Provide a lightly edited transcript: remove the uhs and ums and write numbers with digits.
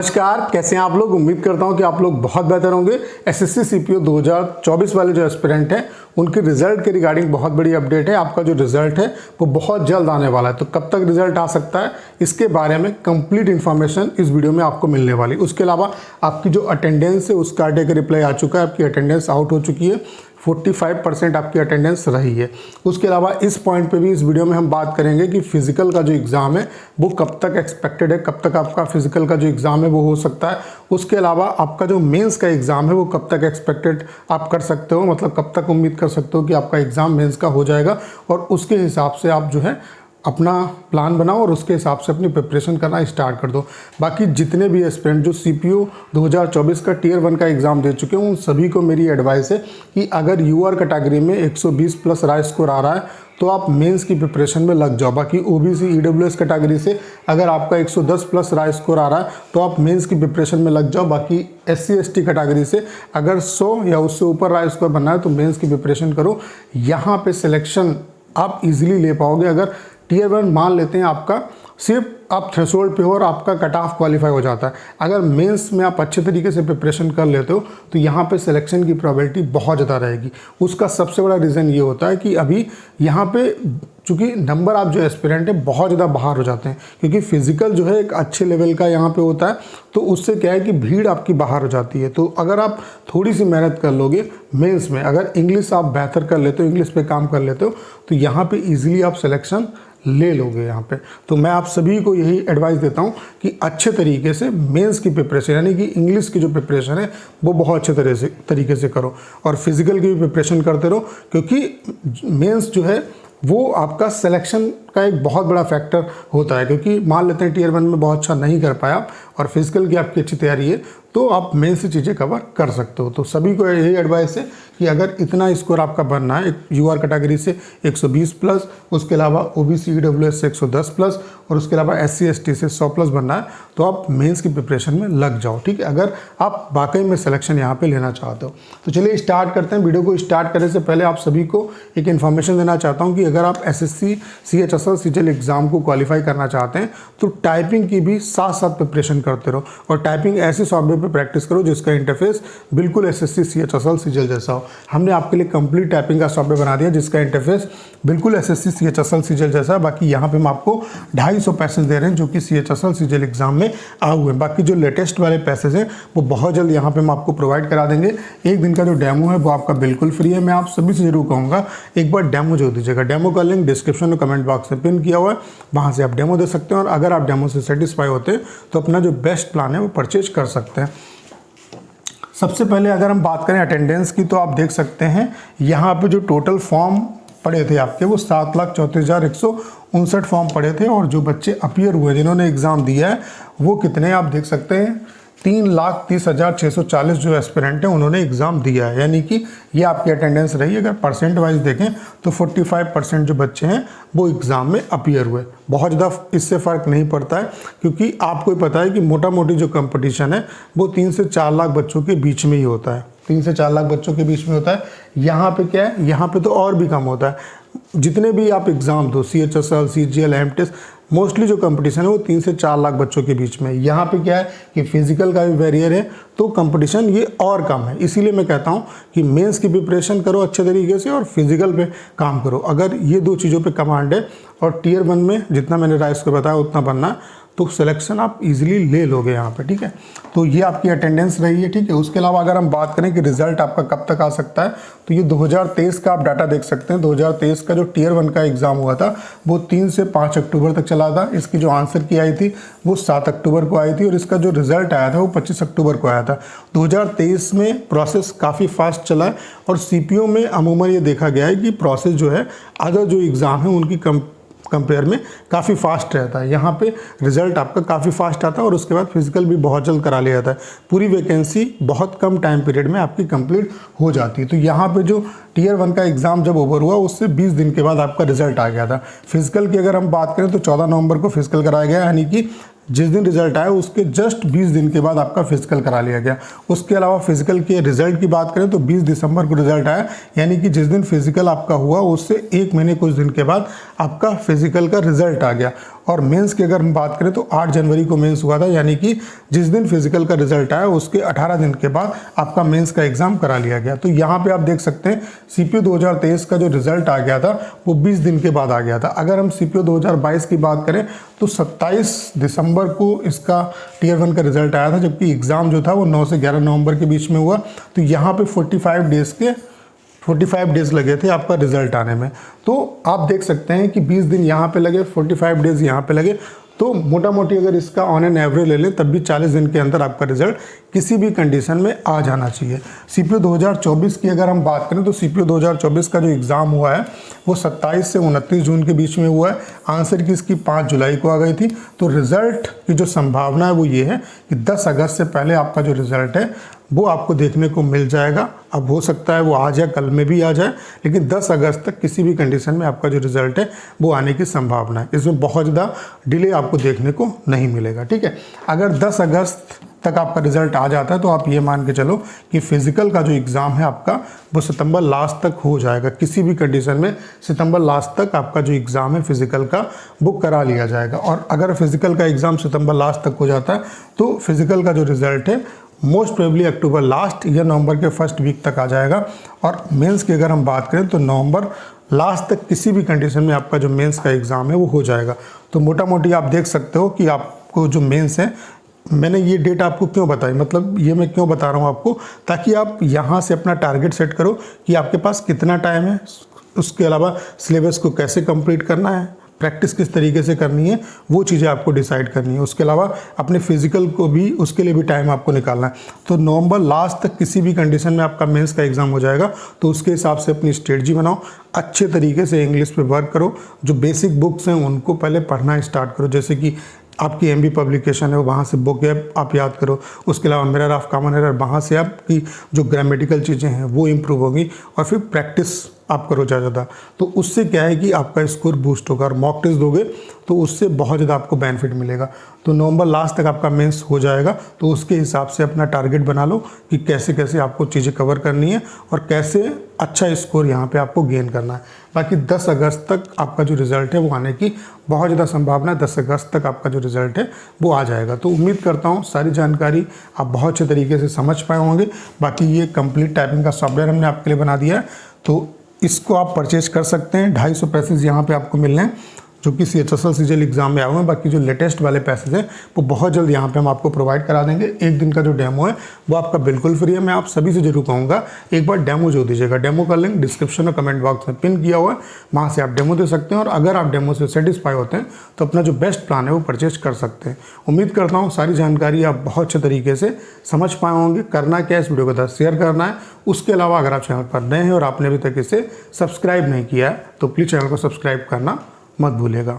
नमस्कार, कैसे हैं आप लोग। उम्मीद करता हूं कि आप लोग बहुत बेहतर होंगे। एसएससी सीपीओ 2024 वाले जो एस्पिरेंट हैं उनके रिजल्ट के रिगार्डिंग बहुत बड़ी अपडेट है। आपका जो रिजल्ट है वो बहुत जल्द आने वाला है, तो कब तक रिजल्ट आ सकता है इसके बारे में कंप्लीट इन्फॉर्मेशन इस वीडियो में आपको मिलने वाली। उसके अलावा आपकी जो अटेंडेंस है उसका आरटीए का रिप्लाई आ चुका है, आपकी अटेंडेंस आउट हो चुकी है, 45% आपकी अटेंडेंस रही है। उसके अलावा इस पॉइंट पे भी इस वीडियो में हम बात करेंगे कि फिजिकल का जो एग्ज़ाम है वो कब तक एक्सपेक्टेड है, कब तक आपका फिजिकल का जो एग्ज़ाम है वो हो सकता है। उसके अलावा आपका जो मेंस का एग्ज़ाम है वो कब तक एक्सपेक्टेड आप कर सकते हो, मतलब कब तक उम्मीद कर सकते हो कि आपका एग्ज़ाम मेंस का हो जाएगा, और उसके हिसाब से आप जो है अपना प्लान बनाओ और उसके हिसाब से अपनी प्रिपरेशन करना स्टार्ट कर दो। बाकी जितने भी एस्पिरेंट जो सीपीओ 2024 का टियर 1 का एग्ज़ाम दे चुके हैं उन सभी को मेरी एडवाइस है कि अगर यूआर कैटेगरी में 120 प्लस राय स्कोर आ रहा है तो आप मेंस की प्रिपरेशन में लग जाओ। बाकी ओबीसी ईडब्ल्यूएस कैटेगरी से अगर आपका 110 प्लस राय स्कोर आ रहा है तो आप मेंस की प्रिपरेशन में लग जाओ। बाकी एससी एसटी कैटेगरी से अगर 100 या उससे ऊपर राय स्कोर बनना है तो मेंस की प्रिपरेशन करो। यहाँ पे सिलेक्शन आप इजीली ले पाओगे अगर टियर 1 मान लेते हैं आपका सिर्फ आप थ्रेशोल्ड पे हो और आपका कट ऑफ क्वालिफाई हो जाता है। अगर मेंस में आप अच्छे तरीके से प्रिपरेशन कर लेते हो तो यहाँ पे सिलेक्शन की प्रोबेबिलिटी बहुत ज़्यादा रहेगी। उसका सबसे बड़ा रीज़न ये होता है कि अभी यहाँ पे चूँकि नंबर आप जो एस्पिरेंट है बहुत ज़्यादा बाहर हो जाते हैं, क्योंकि फिजिकल जो है एक अच्छे लेवल का यहाँ पे होता है, तो उससे क्या है कि भीड़ आपकी बाहर हो जाती है। तो अगर आप थोड़ी सी मेहनत कर लोगे मेंस में, अगर इंग्लिश आप बेहतर कर लेते हो, इंग्लिश पे काम कर लेते हो, तो यहाँ पे ईजिली आप सिलेक्शन ले लोगे यहाँ पे। तो मैं आप सभी को यही एडवाइस देता हूँ कि अच्छे तरीके से मेंस की प्रिपरेशन यानी कि इंग्लिश की जो प्रिपरेशन है वो बहुत अच्छे तरीके से करो, और फिजिकल की भी प्रिपरेशन करते रहो, क्योंकि मेंस जो है वो आपका सिलेक्शन का एक बहुत बड़ा फैक्टर होता है। क्योंकि मान लेते हैं टियर 1 में बहुत अच्छा नहीं कर पाया और फिजिकल की आपकी अच्छी तैयारी है तो आप मेन से चीज़ें कवर कर सकते हो। तो सभी को यही एडवाइस है कि अगर इतना स्कोर आपका बनना है यूआर कैटेगरी से 120 प्लस, उसके अलावा ओबीसी ईडब्ल्यूएस से 110 प्लस, और उसके अलावा एससी एसटी से 100 प्लस बनना है तो आप मेंस की प्रिपरेशन में लग जाओ, ठीक है, अगर आप वाकई में सिलेक्शन यहाँ पे लेना चाहते हो। तो चलिए स्टार्ट करते हैं। वीडियो को स्टार्ट करने से पहले आप सभी को एक इन्फॉर्मेशन देना चाहता हूँ कि अगर आप एसएससी सीएचएसएल सीजीएल एग्ज़ाम को क्वालिफाई करना चाहते हैं तो टाइपिंग की भी साथ साथ प्रिपरेशन करते रहो, और टाइपिंग ऐसे सॉफ्टवेयर पे प्रैक्टिस करो जिसका इंटरफेस बिल्कुल एसएससी सीएचएसएल सीजीएल जैसा हो। हमने आपके लिए कंप्लीट टाइपिंग का सॉफ्टवेयर बना दिया जिसका इंटरफेस बिल्कुल एसएससी सीएचएसएल सीजीएल जैसा है। बाकी यहाँ पे हम आपको 250 पैसेज दे रहे हैं जो कि सीएचएसएल सीजीएल एग्जाम में आए हुए हैं। बाकी जो लेटेस्ट वाले पैसेज हैं वो बहुत जल्द यहाँ पे हम आपको प्रोवाइड करा देंगे। एक दिन का जो डेमो है वो आपका बिल्कुल फ्री है। मैं आप सभी से जरूर कहूँगा एक बार डेमो जोड़ दीजिएगा। डेमो का लिंक डिस्क्रिप्शन और कमेंट बॉक्स में पिन किया हुआ है, वहाँ से आप डेमो दे सकते हैं, और अगर आप डेमो से सेटिस्फाई होते हैं तो अपना जो बेस्ट प्लान है वो परचेज कर सकते हैं। सबसे पहले अगर हम बात करें अटेंडेंस की तो आप देख सकते हैं यहाँ पे जो टोटल फॉर्म पड़े थे आपके वो 7,34,159 फॉर्म पड़े थे, और जो बच्चे अपीयर हुए जिन्होंने एग्ज़ाम दिया है वो कितने आप देख सकते हैं 3,30,640 जो एस्पिरेंट हैं उन्होंने एग्ज़ाम दिया है, यानी कि ये आपकी अटेंडेंस रही। अगर परसेंट वाइज देखें तो 45% जो बच्चे हैं वो एग्ज़ाम में अपीयर हुए। बहुत ज़्यादा इससे फ़र्क नहीं पड़ता है, क्योंकि आपको पता है कि मोटा मोटी जो कंपटीशन है वो 3 से 4 लाख बच्चों के बीच में ही होता है, 3 से 4 लाख बच्चों के बीच में होता है। यहाँ पे क्या है, यहाँ पे तो और भी कम होता है। जितने भी आप एग्ज़ाम दो सीएचएसएल सीजीएल एमटेस, मोस्टली जो कंपटीशन है वो 3 से 4 लाख बच्चों के बीच में। यहाँ पे क्या है कि फिजिकल का भी बैरियर है तो कंपटीशन ये और कम है। इसीलिए मैं कहता हूँ कि मेंस की प्रिपरेशन करो अच्छे तरीके से और फिजिकल पे काम करो। अगर ये दो चीज़ों पे कमांड है और टियर 1 में जितना मैंने राइस को बताया उतना बनना है तो सिलेक्शन आप इजीली ले लोगे यहाँ पे, ठीक है। तो ये आपकी अटेंडेंस रही है, ठीक है। उसके अलावा अगर हम बात करें कि रिजल्ट आपका कब तक आ सकता है तो ये 2023 का आप डाटा देख सकते हैं। 2023 का जो टियर 1 का एग्ज़ाम हुआ था वो 3 से 5 अक्टूबर तक चला था। इसकी जो आंसर की आई थी वो 7 अक्टूबर को आई थी, और इसका जो रिजल्ट आया था वो 25 अक्टूबर को आया था। 2023 में प्रोसेस काफ़ी फास्ट चला है, और सीपीओ में अमूमन ये देखा गया है कि प्रोसेस जो है अदर जो एग्ज़ाम है उनकी कंपेयर में काफ़ी फास्ट रहता है। यहाँ पे रिजल्ट आपका काफ़ी फास्ट आता है, और उसके बाद फिजिकल भी बहुत जल्द करा लिया जाता है। पूरी वैकेंसी बहुत कम टाइम पीरियड में आपकी कंप्लीट हो जाती है। तो यहाँ पे जो टियर 1 का एग्ज़ाम जब ओवर हुआ उससे 20 दिन के बाद आपका रिजल्ट आ गया था। फिजिकल की अगर हम बात करें तो 14 नवंबर को फिजिकल कराया गया, यानी कि जिस दिन रिजल्ट आया उसके जस्ट 20 दिन के बाद आपका फिजिकल करा लिया गया। उसके अलावा फिजिकल के रिजल्ट की बात करें तो 20 दिसंबर को रिजल्ट आया, यानी कि जिस दिन फिजिकल आपका हुआ उससे 1 महीने कुछ दिन के बाद आपका फिजिकल का रिजल्ट आ गया। और मेंस की अगर हम बात करें तो 8 जनवरी को मेंस हुआ था, यानी कि जिस दिन फिजिकल का रिजल्ट आया उसके 18 दिन के बाद आपका मेंस का एग्जाम करा लिया गया। तो यहाँ पे आप देख सकते हैं सीपीयू 2023 का जो रिजल्ट आ गया था वो 20 दिन के बाद आ गया था। अगर हम सीपीयू 2022 की बात करें तो 27 दिसंबर को इसका टियर 1 का रिजल्ट आया था, जबकि एग्ज़ाम जो था वो 9 से 11 नवंबर के बीच में हुआ। तो यहाँ पे 45 डेज़ लगे थे आपका रिजल्ट आने में। तो आप देख सकते हैं कि 20 दिन यहाँ पे लगे, 45 डेज़ यहाँ पे लगे। तो मोटा मोटी अगर इसका ऑन एन एवरेज ले लें तब भी 40 दिन के अंदर आपका रिजल्ट किसी भी कंडीशन में आ जाना चाहिए। सीपीयू 2024 की अगर हम बात करें तो सीपीयू 2024 का जो एग्ज़ाम हुआ है वो 27 से 29 जून के बीच में हुआ है। आंसर की इसकी 5 जुलाई को आ गई थी। तो रिज़ल्ट की जो संभावना है वो ये है कि 10 अगस्त से पहले आपका जो रिज़ल्ट है वो आपको देखने को मिल जाएगा। अब हो सकता है वो आ जाए, कल में भी आ जाए, लेकिन 10 अगस्त तक किसी भी कंडीशन में आपका जो रिज़ल्ट है वो आने की संभावना है। इसमें बहुत ज़्यादा डिले आपको देखने को नहीं मिलेगा। ठीक है, अगर 10 अगस्त तक आपका रिजल्ट आ जाता है तो आप ये मान के चलो कि फिजिकल का जो एग्ज़ाम है आपका वो सितंबर लास्ट तक हो जाएगा। किसी भी कंडीशन में सितंबर लास्ट तक आपका जो एग्ज़ाम है फिजिकल का वो करा लिया जाएगा। और अगर फिजिकल का एग्ज़ाम सितंबर लास्ट तक हो जाता है तो फिजिकल का जो रिज़ल्ट है मोस्ट प्रोबेबली अक्टूबर लास्ट या नवंबर के फर्स्ट वीक तक आ जाएगा। और मेंस की अगर हम बात करें तो नवंबर लास्ट तक किसी भी कंडीशन में आपका जो मेंस का एग्ज़ाम है वो हो जाएगा। तो मोटा मोटी आप देख सकते हो कि आपको जो मेंस है, मैंने ये डेट आपको क्यों बताई, मतलब ये मैं क्यों बता रहा हूँ आपको, ताकि आप यहाँ से अपना टारगेट सेट करो कि आपके पास कितना टाइम है, उसके अलावा सिलेबस को कैसे कंप्लीट करना है, प्रैक्टिस किस तरीके से करनी है, वो चीज़ें आपको डिसाइड करनी है। उसके अलावा अपने फिजिकल को भी, उसके लिए भी टाइम आपको निकालना है। तो नवंबर लास्ट तक किसी भी कंडीशन में आपका मेंस का एग्ज़ाम हो जाएगा। तो उसके हिसाब से अपनी स्ट्रेटजी बनाओ, अच्छे तरीके से इंग्लिश पे वर्क करो, जो बेसिक बुक्स हैं उनको पहले पढ़ना स्टार्ट करो। जैसे कि आपकी एमबी पब्लिकेशन है वहाँ से बुक है आप याद करो। उसके अलावा मिरर ऑफ कॉमन एरर, वहाँ से आपकी जो ग्रामेटिकल चीज़ें हैं वो इम्प्रूव होगी। और फिर प्रैक्टिस आप करो ज़्यादा, तो उससे क्या है कि आपका स्कोर बूस्ट होगा। और मॉक टेस्ट दोगे तो उससे बहुत ज़्यादा आपको बेनिफिट मिलेगा। तो नवंबर लास्ट तक आपका मेंस हो जाएगा। तो उसके हिसाब से अपना टारगेट बना लो कि कैसे कैसे आपको चीज़ें कवर करनी है और कैसे अच्छा स्कोर यहाँ पे आपको गेन करना है। बाकी 10 अगस्त तक आपका जो रिज़ल्ट है वो आने की बहुत ज़्यादा संभावना है। 10 अगस्त तक आपका जो रिज़ल्ट है वो आ जाएगा। तो उम्मीद करता हूँ सारी जानकारी आप बहुत अच्छे तरीके से समझ पाए होंगे। बाकी ये कंप्लीट टाइपिंग का सॉफ्टवेयर हमने आपके लिए बना दिया है, तो इसको आप परचेज कर सकते हैं। 250 पैसेज यहाँ पे आपको मिल रहे हैं जो कि CHSL CGL एग्ज़ाम में आए हुए हैं। बाकी जो लेटेस्ट वाले पैसेज हैं वो बहुत जल्द यहाँ पे हम आपको प्रोवाइड करा देंगे। एक दिन का जो डेमो है वो आपका बिल्कुल फ्री है। मैं आप सभी से जरूर कहूँगा एक बार डेमो जो दीजिएगा। डेमो का लिंक डिस्क्रिप्शन और कमेंट बॉक्स में पिन किया हुआ है, वहाँ से आप डेमो दे सकते हैं। और अगर आप डेमो से सेटिस्फाई होते हैं तो अपना जो बेस्ट प्लान है वो परचेज कर सकते हैं। उम्मीद करता हूँ सारी जानकारी आप बहुत अच्छे तरीके से समझ पाए होंगे। करना क्या है, इस वीडियो को शेयर करना है। उसके अलावा अगर आप चैनल पर नए हैं और आपने अभी तक इसे सब्सक्राइब नहीं किया है तो प्लीज़ चैनल को सब्सक्राइब करना मत भूलिएगा।